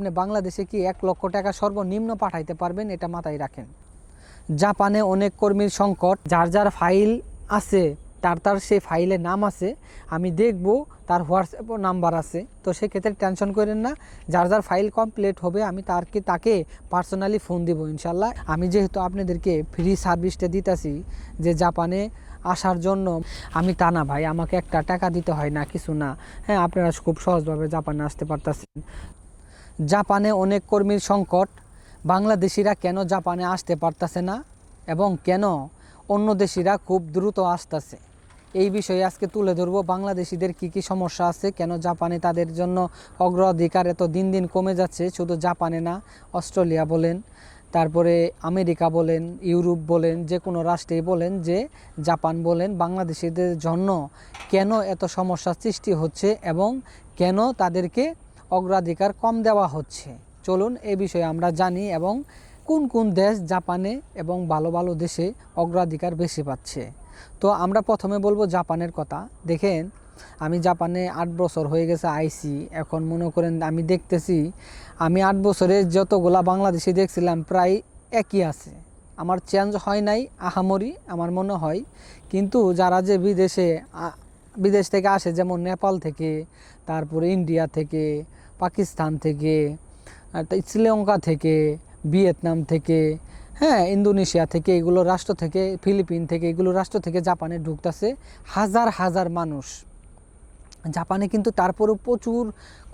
আপনি বাংলাদেশে কি 1 লক্ষ টাকা সর্বনিম্ন পাঠাইতে পারবেন, এটা মাথায় রাখেন। জাপানে অনেক কর্মীর সংকট, যার যার ফাইল আছে তার সেই ফাইলে নাম আছে, আমি দেখব তার হোয়াটসঅ্যাপ নাম্বার আছে, তো সেক্ষেত্রে টেনশন করেন না। যার যার ফাইল কমপ্লিট হবে আমি তাকে পার্সোনালি ফোন দিব ইনশাল্লাহ। আমি যেহেতু আপনাদেরকে ফ্রি সার্ভিসটা দিতেছি যে জাপানে আসার জন্য, আমি তা না ভাই, আমাকে একটা টাকা দিতে হয় না, কিছু না। হ্যাঁ, আপনারা খুব সহজভাবে জাপানে আসতে পারতেছেন। জাপানে অনেক কর্মীর সংকট, বাংলাদেশিরা কেন জাপানে আসতে পারতেছে না এবং কেন অন্য দেশিরা খুব দ্রুত আসতেছে, এই বিষয়ে আজকে তুলে ধরব। বাংলাদেশিদের কি কি সমস্যা আছে, কেন জাপানে তাদের জন্য অগ্রাধিকার এত দিন দিন কমে যাচ্ছে। শুধু জাপানে না, অস্ট্রেলিয়া বলেন, তারপরে আমেরিকা বলেন, ইউরোপ বলেন, যে কোনো রাষ্ট্রেই বলেন, যে জাপান বলেন, বাংলাদেশিদের জন্য কেন এত সমস্যার সৃষ্টি হচ্ছে এবং কেন তাদেরকে অগ্রাধিকার কম দেওয়া হচ্ছে। চলুন এই বিষয়ে আমরা জানি এবং কোন কোন দেশ জাপানে এবং ভালো ভালো দেশে অগ্রাধিকার বেশি পাচ্ছে। তো আমরা প্রথমে বলবো জাপানের কথা। দেখেন, আমি জাপানে 8 বছর হয়ে গেছে আইসি। এখন মনে করেন আমি দেখতেছি, আমি 8 বছরে যতগুলা বাংলাদেশি দেখছিলাম প্রায় একই আছে, আমার চেঞ্জ হয় নাই আহামরি আমার মনে হয়। কিন্তু যারা যে বিদেশ থেকে আসে, যেমন নেপাল থেকে, তারপরে ইন্ডিয়া থেকে, পাকিস্তান থেকে, শ্রীলঙ্কা থেকে, ভিয়েতনাম থেকে, হ্যাঁ, ইন্দোনেশিয়া থেকে, এগুলো রাষ্ট্র থেকে, ফিলিপিন থেকে, এগুলো রাষ্ট্র থেকে জাপানে ঢুকতেছে হাজার হাজার মানুষ জাপানে। কিন্তু তারপরেও প্রচুর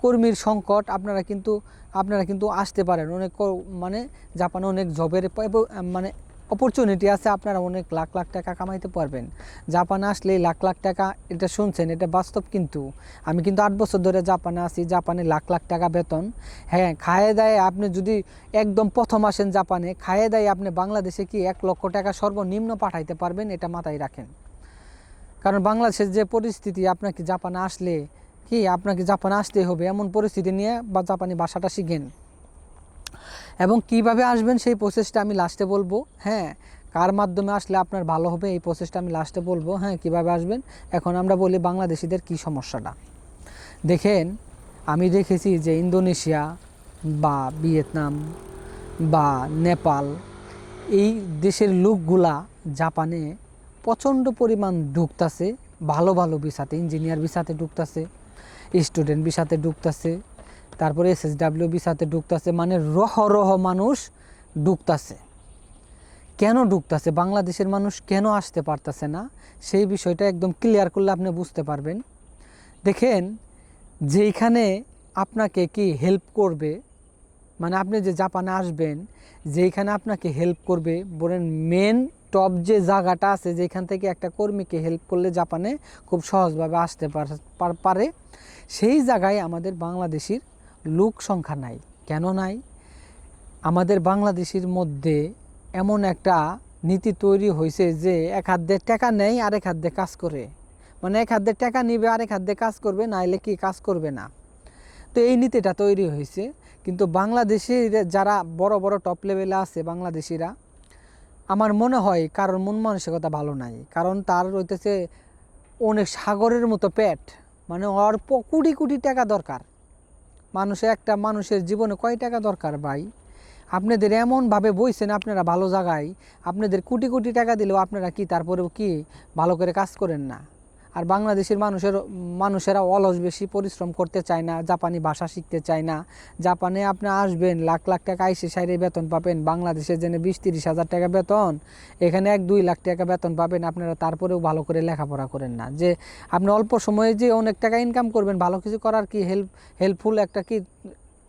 কর্মীর সংকট। আপনারা কিন্তু আসতে পারেন, অনেক মানে জাপানে অনেক জবের মানে অপরচুনিটি আছে, আপনারা অনেক লাখ লাখ টাকা কামাইতে পারবেন জাপানে আসলেই। লাখ লাখ টাকা, এটা শুনছেন, এটা বাস্তব। কিন্তু আমি কিন্তু 8 বছর ধরে জাপানে আছি, জাপানে লাখ লাখ টাকা বেতন। হ্যাঁ, খায়ে দায়ে আপনি যদি একদম প্রথম আসেন জাপানে, খায়ে দায়ে আপনি বাংলাদেশে কি 1 লক্ষ টাকা সর্বনিম্ন পাঠাইতে পারবেন, এটা মাথায় রাখেন। কারণ বাংলাদেশের যে পরিস্থিতি, আপনাকে জাপানে আসলে কি আপনাকে জাপানে আসতেই হবে, এমন পরিস্থিতি নিয়ে বা জাপানি ভাষাটা শিখেন। এবং কিভাবে আসবেন সেই প্রসেসটা আমি লাস্টে বলবো। হ্যাঁ, কার মাধ্যমে আসলে আপনার ভালো হবে এই প্রসেসটা আমি লাস্টে বলবো। হ্যাঁ, কিভাবে আসবেন। এখন আমরা বলি বাংলাদেশিদের কি সমস্যাটা। দেখেন, আমি দেখেছি যে ইন্দোনেশিয়া বা ভিয়েতনাম বা নেপাল, এই দেশের লোকগুলা জাপানে প্রচণ্ড পরিমাণ ঢুকতেছে। ভালো ভালো ভিসাতে, ইঞ্জিনিয়ার ভিসাতে ঢুকতেছে, স্টুডেন্ট ভিসাতে ঢুকতেছে, তারপরে SSW ভিসাতে ঢুকতেছে, মানে রহ রহ মানুষ ঢুকতেছে। কেন ঢুকতেছে, বাংলাদেশের মানুষ কেন আসতে পারতেছে না, সেই বিষয়টা একদম ক্লিয়ার করলে আপনি বুঝতে পারবেন। দেখেন, যেইখানে আপনাকে কি হেল্প করবে, মানে আপনি যে জাপানে আসবেন, যেইখানে আপনাকে হেল্প করবে, বলেন মেন টপ যে জায়গাটা আছে, যেখান থেকে একটা কর্মীকে হেল্প করলে জাপানে খুব সহজভাবে আসতে পারে, সেই জায়গায় আমাদের বাংলাদেশির লোক সংখ্যা নাই। কেন নাই? আমাদের বাংলাদেশির মধ্যে এমন একটা নীতি তৈরি হয়েছে যে এক হাত দিয়ে টাকা নেয়, আরেক হাত দিয়ে কাজ করে। মানে এক হাত দিয়ে টাকা নিবে, আরেক হাত দিয়ে কাজ করবে, নাইলে কি কাজ করবে না। তো এই নীতিটা তৈরি হয়েছে। কিন্তু বাংলাদেশের যারা বড় বড় টপ লেভেলে আছে বাংলাদেশিরা, আমার মনে হয় কারোর মন মানসিকতা ভালো নাই। কারণ তার হইতেছে অনেক সাগরের মতো পেট, মানে ওর কোটি কোটি টাকা দরকার। একটা মানুষের জীবনে কয় টাকা দরকার ভাই? আপনাদের এমনভাবে বইছেন আপনারা ভালো জায়গায়, আপনাদের কোটি কোটি টাকা দিলেও আপনারা কি তারপরেও কি ভালো করে কাজ করেন না। আর বাংলাদেশের মানুষেরা অলস, বেশি পরিশ্রম করতে চায় না, জাপানি ভাষা শিখতে চায় না। জাপানে আপনি আসবেন, লাখ লাখ টাকা আইসে সাইরে বেতন পাবেন। বাংলাদেশে যেন 20-30 হাজার টাকা বেতন, এখানে 1-2 লাখ টাকা বেতন পাবেন। আপনারা তারপরেও ভালো করে লেখাপড়া করেন না, যে আপনি অল্প সময়ে যে অনেক টাকা ইনকাম করবেন, ভালো কিছু করার কি হেল্পফুল একটা কি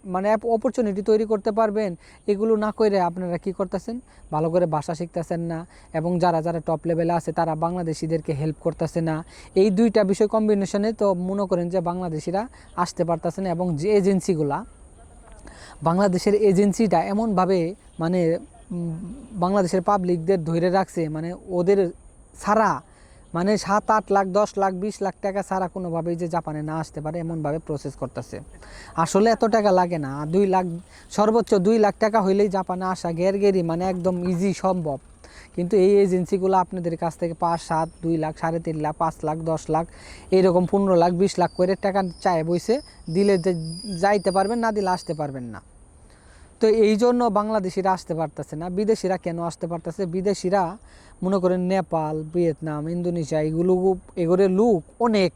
মানে অপরচুনিটি তৈরি করতে পারবেন, এগুলো না করে আপনারা কি করতেছেন, ভালো করে ভাষা শিখতেছেন না। এবং যারা যারা টপ লেভেলে আছে তারা বাংলাদেশিদেরকে হেল্প করতেছে না। এই দুইটা বিষয় কম্বিনেশনে তো মনে করেন যে বাংলাদেশিরা আসতে পারতেছে না। এবং যে এজেন্সিগুলা, বাংলাদেশের এজেন্সিটা এমনভাবে মানে বাংলাদেশের পাবলিকদের ধরে রাখছে, মানে ওদের ছাড়া মানে 7-8 লাখ 10 লাখ 20 লাখ টাকা ছাড়া কোনোভাবেই যে জাপানে না আসতে পারে এমনভাবে প্রসেস করতেছে। আসলে এত টাকা লাগে না, 2 লাখ, সর্বোচ্চ 2 লাখ টাকা হইলেই জাপানে আসা গেরগেরি মানে একদম ইজি সম্ভব। কিন্তু এই এজেন্সিগুলো আপনাদের কাছ থেকে 5, 7, 2 লাখ, 3.5 লাখ, 5 লাখ, 10 লাখ, এইরকম 15 লাখ, 20 লাখ করে টাকা চায় বইছে, দিলে যাইতে পারবেন, না দিলে আসতে পারবেন না। তো এই জন্য বাংলাদেশিরা আসতে পারতেছে না। বিদেশিরা কেন আসতে পারতেছে? বিদেশিরা মনে করেন নেপাল, ভিয়েতনাম, ইন্দোনেশিয়া, এগুলোর লোক অনেক,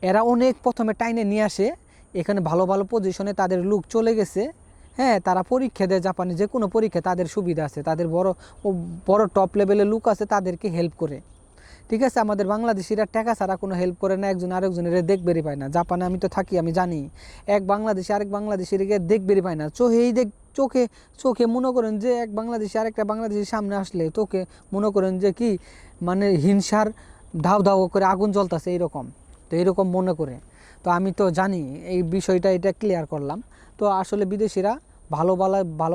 এরা অনেক প্রথমে টাইনে নিয়ে আসে, এখানে ভালো ভালো পজিশনে তাদের লোক চলে গেছে। হ্যাঁ, তারা পরীক্ষা দেয়, জাপানে যে কোনো পরীক্ষা তাদের সুবিধা আছে, তাদের বড় টপ লেভেলের লোক আছে, তাদেরকে হেল্প করে। ঠিক আছে, আমাদের বাংলাদেশিরা টাকা ছাড়া কোনো হেল্প করে না, একজন আরেকজনের দেখবেরই পায় না। জাপানে আমি তো থাকি, আমি জানি এক বাংলাদেশি আরেক বাংলাদেশির দেখবেরই পায় না। চোখে চোখে মনে করেন যে এক বাংলাদেশি আরেকটা বাংলাদেশির সামনে আসলে চোখে মনে করেন যে কি মানে হিংসার ধাও ধাও করে আগুন জ্বলতেছে এইরকম। তো এইরকম মনে করে, তো আমি তো জানি এই বিষয়টা, এটা ক্লিয়ার করলাম। তো আসলে বিদেশিরা ভালো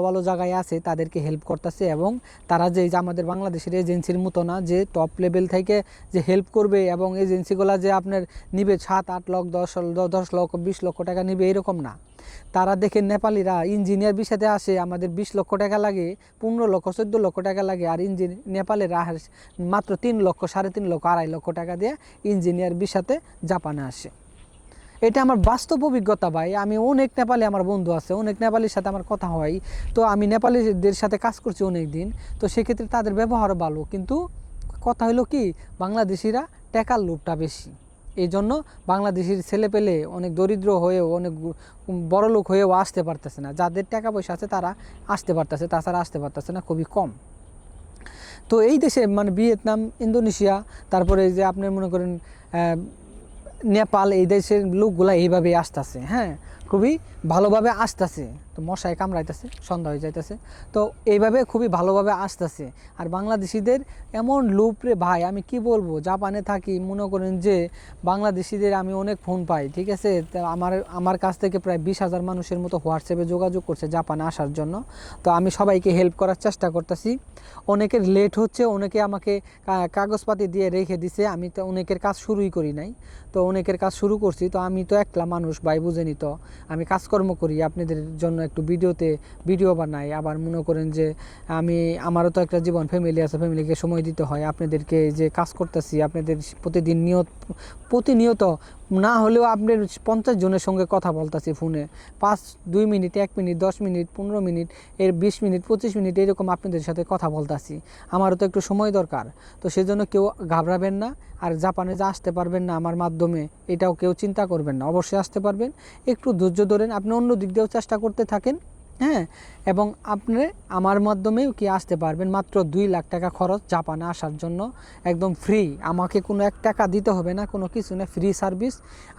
ভালো জায়গায় আছে, তাদেরকে হেল্প করতেছে, এবং তারা যে আমাদের বাংলাদেশের এজেন্সির মতো না যে টপ লেভেল থেকে যে হেল্প করবে, এবং এজেন্সিগুলো যে আপনার নিবে 7, 8 লাখ, 10 লক্ষ, 20 লক্ষ টাকা নিবে, এরকম না। তারা দেখে নেপালিরা ইঞ্জিনিয়ার বিষয়তে আসে, আমাদের 20 লক্ষ টাকা লাগে, 15 লক্ষ, 14 লক্ষ টাকা লাগে, আর নেপালেরা মাত্র 3 লক্ষ, 3.5 লক্ষ, 2.5 লক্ষ টাকা দিয়ে ইঞ্জিনিয়ার বিষয়তে জাপানে আসে। এটা আমার বাস্তব অভিজ্ঞতা ভাই। আমি অনেক নেপালি, আমার বন্ধু আছে, অনেক নেপালির সাথে আমার কথা হয়। তো আমি নেপালিদের সাথে কাজ করছি অনেক দিন, তো সেক্ষেত্রে তাদের ব্যবহারও ভালো। কিন্তু কথা হলো কি, বাংলাদেশিরা টাকার লোভটা বেশি, এই জন্য বাংলাদেশের ছেলে পেলে অনেক দরিদ্র হয়েও, অনেক বড় লোক হয়েও আসতে পারতেছে না। যাদের টাকা পয়সা আছে তারা আসতে পারতেছে, তাছাড়া আসতে পারতেছে না, খুবই কম। তো এই দেশে মানে ভিয়েতনাম, ইন্দোনেশিয়া, তারপরে যে আপনি মনে করেন নেপাল, এই দেশের লোকগুলা এইভাবেই আসতেছে। হ্যাঁ, খুবই ভালোভাবে আসতেছে। তো মশায় কামড়াইতেছে, সন্ধ্যা হয়ে যাইতেছে, তো এইভাবে খুবই ভালোভাবে আসতেছে। আর বাংলাদেশিদের এমন লোভ রে ভাই, আমি কি বলবো, জাপানে থাকি, মনে করেন যে বাংলাদেশিদের আমি অনেক ফোন পাই। ঠিক আছে, আমার কাছ থেকে প্রায় 20,000 মানুষের মতো হোয়াটসঅ্যাপে যোগাযোগ করছে জাপানে আসার জন্য। তো আমি সবাইকে হেল্প করার চেষ্টা করতেছি। অনেকের লেট হচ্ছে, অনেকে আমাকে কাগজপাতি দিয়ে রেখে দিছে, আমি তো অনেকের কাজ শুরুই করি নাই। তো অনেকের কাজ শুরু করছি, তো আমি তো একলা মানুষ ভাই, বুঝেনি তো, আমি কাজকর্ম করি, আপনাদের জন্য একটু ভিডিও বানাই, আবার মনে করেন যে আমারও তো একটা জীবন, ফ্যামিলি আছে, ফ্যামিলিকে সময় দিতে হয়। আপনাদেরকে যে কাজ করতেছি, আপনাদের প্রতিনিয়ত না হলেও আপনার 50 জনের সঙ্গে কথা বলতেছি ফোনে, 2 minute, 1 minute, 10 minute, 15 minute, 20 minute, 25 minute, এরকম আপনাদের সাথে কথা বলতেছি। আমারও তো একটু সময় দরকার। তো সেজন্য কেউ ঘাবড়াবেন না, আর জাপানে যে আসতে পারবেন না আমার মাধ্যমে, এটাও কেউ চিন্তা করবেন না, অবশ্যই আসতে পারবেন। একটু ধৈর্য ধরেন, আপনি অন্য দিক দিয়েও চেষ্টা করতে থাকেন। হ্যাঁ, এবং আপনি আমার মাধ্যমেও কি আসতে পারবেন। মাত্র 2 লাখ টাকা খরচ জাপানে আসার জন্য, একদম ফ্রি, আমাকে কোনো 1 টাকা দিতে হবে না, কোনো কিছু না, ফ্রি সার্ভিস।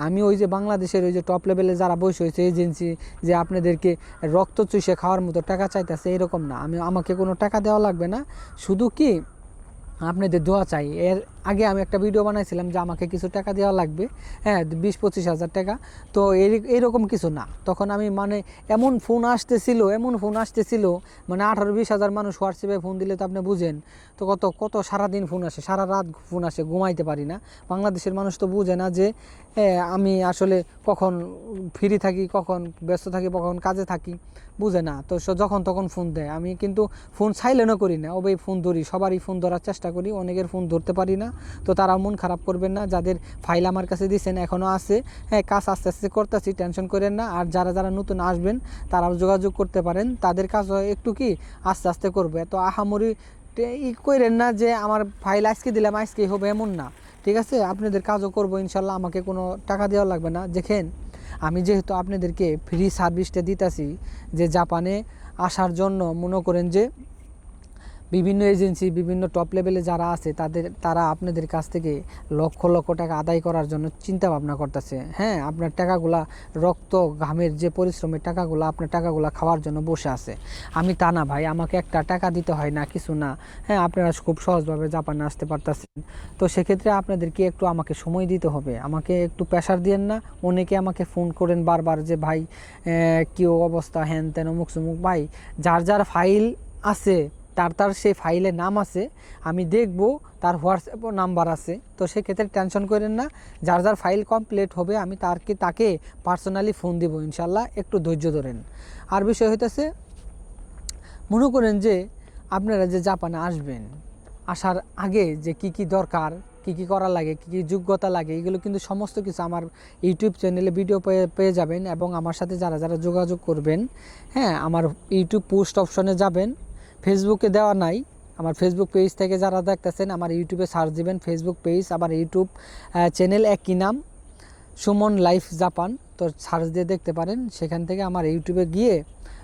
আমি ওই যে বাংলাদেশের ওই যে টপ লেভেলে যারা বসে হয়েছে এজেন্সি, যে আপনাদেরকে রক্ত চুষে খাওয়ার মতো টাকা চাইতেছে, এরকম না। আমাকে কোনো টাকা দেওয়া লাগবে না, শুধু কি আপনাদের দোয়া চাই। এর আগে আমি একটা ভিডিও বানাইছিলাম যে আমাকে কিছু টাকা দেওয়া লাগবে, হ্যাঁ, 20-25 হাজার টাকা। তো এরকম কিছু না। তখন আমি মানে এমন ফোন আসতেছিল, মানে 18-20 হাজার মানুষ হোয়াটসঅ্যাপে ফোন দিলে তো আপনি বুঝেন তো কত সারাদিন ফোন আসে, সারা রাত ফোন আসে, ঘুমাইতে পারি না। বাংলাদেশের মানুষ তো বুঝে না যে আমি আসলে কখন ফ্রি থাকি, কখন ব্যস্ত থাকি, কখন কাজে থাকি, বুঝে না। তো যখন তখন ফোন দেয়, আমি কিন্তু ফোন সাইলেন্টও করি না, ওই ফোন ধরি, সবারই ফোন ধরার চেষ্টা করি, অনেকের ফোন ধরতে পারি না। তো তারা মন খারাপ করবেন না, যাদের ফাইল আমার কাছে দিয়েছেন এখনও আছে, হ্যাঁ, কাজ আস্তে আস্তে করতেছি, টেনশন করেন না। আর যারা নতুন আসবেন তারাও যোগাযোগ করতে পারেন, তাদের কাজ একটু কি আস্তে আস্তে করবে। তো আহামরি করেন না যে আমার ফাইল আজকে দিলাম আজকেই হবে, এমন না। ঠিক আছে, আপনাদের কাজও করবো ইনশাল্লাহ, আমাকে কোনো টাকা দেওয়া লাগবে না। দেখেন, আমি যেহেতু আপনাদেরকে ফ্রি সার্ভিসটা দিতেছি, যে জাপানে আসার জন্য মনে করেন যে বিভিন্ন এজেন্সি, বিভিন্ন টপ লেভেলে যারা আছে তারা আপনাদের কাছ থেকে লক্ষ লক্ষ টাকা আদায় করার জন্য চিন্তা ভাবনা করতেছে। হ্যাঁ, আপনার টাকাগুলা, রক্ত ঘামের যে পরিশ্রমের টাকাগুলো, আপনার টাকাগুলা খাওয়ার জন্য বসে আছে। আমি তা না ভাই, আমাকে একটা টাকা দিতে হয় না, কিছু না। হ্যাঁ, আপনারা খুব সহজভাবে জাপানে আসতে পারতেছেন। তো সেক্ষেত্রে আপনাদেরকে একটু আমাকে সময় দিতে হবে, আমাকে একটু প্রেশার দিয়েন না। অনেকে আমাকে ফোন করেন বারবার যে ভাই কী অবস্থা, হ্যান তেন, মুখ সুমুখ। ভাই, যার ফাইল আছে, তার সেই ফাইলে নাম আছে, আমি দেখব, তার হোয়াটসঅ্যাপ নাম্বার আছে। তো সেক্ষেত্রে টেনশন করেন না, যার ফাইল কমপ্লিট হবে আমি তাকে পার্সোনালি ফোন দিব ইনশাল্লাহ, একটু ধৈর্য ধরেন। আর বিষয় হইতেছে, মনে করেন যে আপনারা যে জাপানে আসবেন, আসার আগে যে কি কি দরকার, কি কি করা লাগে, কি কি যোগ্যতা লাগে, এগুলো কিন্তু সমস্ত কিছু আমার ইউটিউব চ্যানেলে ভিডিও পেয়ে যাবেন। এবং আমার সাথে যারা যারা যোগাযোগ করবেন, হ্যাঁ, আমার ইউটিউব পোস্ট অপশনে যাবেন, ফেসবুকে দেওয়া নাই, আমার ফেসবুক পেজ থেকে যারা দেখতেছেন আমার ইউটিউবে সার্চ দিবেন ফেসবুক পেজ, আমার ইউটিউব চ্যানেল একই নাম, সুমন লাইফ জাপান, তো সার্চ দিয়ে দেখতে পারেন। সেখান থেকে আমার ইউটিউবে গিয়ে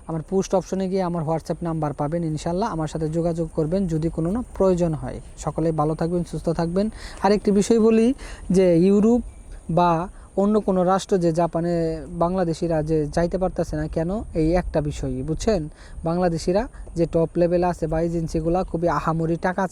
আমার পোস্ট অপশনে গিয়ে আমার হোয়াটসঅ্যাপ নাম্বার পাবেন, ইনশাল্লাহ আমার সাথে যোগাযোগ করবেন যদি কোনো প্রয়োজন হয়। সকলেই ভালো থাকবেন, সুস্থ থাকবেন। আরেকটি বিষয় বলি যে ইউরোপ বা অন্য কোনো রাষ্ট্র যে জাপানে বাংলাদেশিরা যে যাইতে পারতেছে না কেন, এই একটা বিষয়ই, বুঝছেন? বাংলাদেশিরা যে টপ লেভেলে আছে বা এজেন্সিগুলো খুবই আহামরি টাকা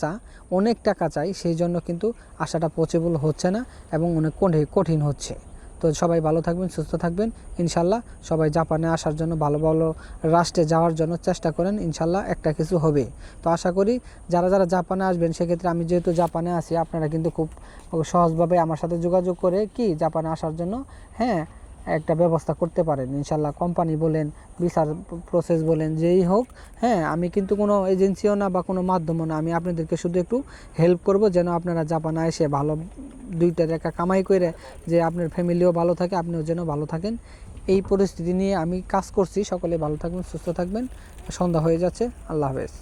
অনেক টাকা চাই, সেই জন্য কিন্তু আসাটা পসিবল হচ্ছে না এবং অনেক কঠিন হচ্ছে। তো সবাই ভালো থাকবেন, সুস্থ থাকবেন, ইনশাল্লাহ সবাই জাপানে আসার জন্য, ভালো ভালো রাষ্ট্রে যাওয়ার জন্য চেষ্টা করেন, ইনশাল্লাহ একটা কিছু হবে। তো আশা করি যারা যারা জাপানে আসবেন, সেক্ষেত্রে আমি যেহেতু জাপানে আছি, আপনারা কিন্তু খুব সহজভাবে আমার সাথে যোগাযোগ করে কি জাপানে আসার জন্য, হ্যাঁ, একটা ব্যবস্থা করতে পারেন ইনশাল্লাহ। কোম্পানি বলেন, ভিসার প্রসেস বলেন, যেই হোক, হ্যাঁ, আমি কিন্তু কোনো এজেন্সিও না বা কোনো মাধ্যমও না, আমি আপনাদেরকে শুধু একটু হেল্প করব যেন আপনারা জাপানে এসে ভালো দুইটা টাকা কামাই করে যে আপনার ফ্যামিলিও ভালো থাকে, আপনিও যেন ভালো থাকেন। এই পরিস্থিতি নিয়ে আমি কাজ করছি। সকলে ভালো থাকবেন, সুস্থ থাকবেন। সন্ধ্যা হয়ে যাচ্ছে। আল্লাহ হাফেজ।